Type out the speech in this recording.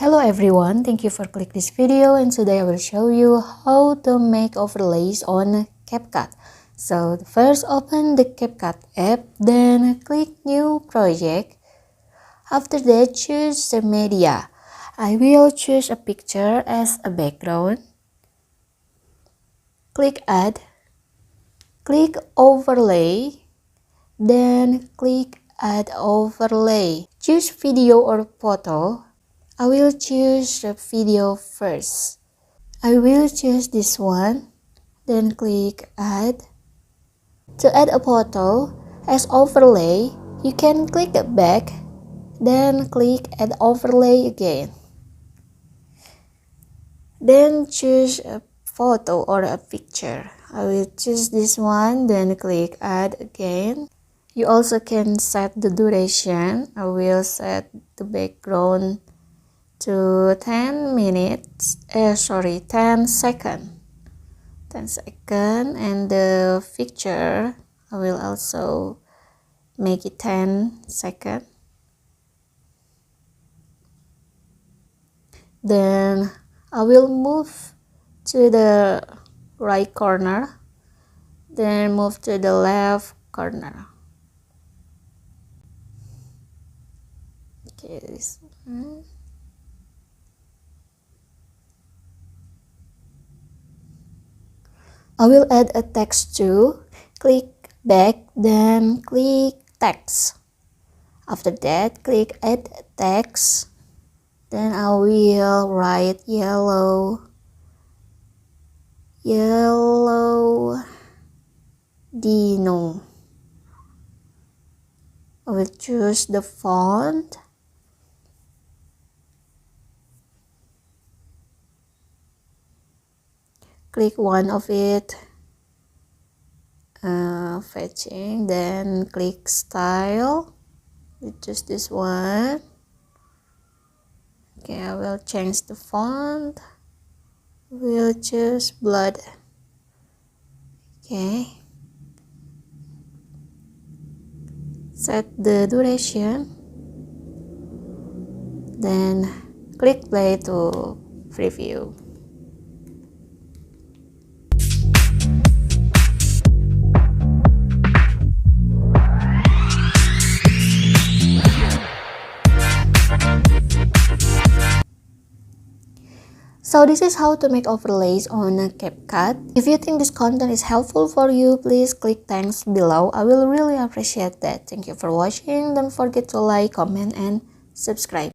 Hello everyone, thank you for clicking this video, and today I will show you how to make overlays on CapCut. So first open the CapCut app, then click new project. After that, choose the media. I will choose a picture as a background. Click add, click overlay, then click add overlay. Choose video or photo. I will choose the video first. I will choose this one, then click add. To add a photo as overlay, you can click back, then click add overlay again. Then choose a photo or a picture. I will choose this one, then click add again. You also can set the duration. I will set the background to 10 seconds. 10 seconds, and the picture I will also make it 10 seconds. Then I will move to the right corner, then move to the left corner. Okay, this one. I will add a text too. Click back, then click text. After that, click add text. Then I will write yellow dino. I will choose the font. Click one of it, fetching, then click style. We choose this one. Okay, I will change the font. We'll choose blood. Okay. Set the duration. Then click play to preview. So this is how to make overlays on CapCut. If you think this content is helpful for you, please click thanks below. I will really appreciate that. Thank you for watching. Don't forget to like, comment, and subscribe.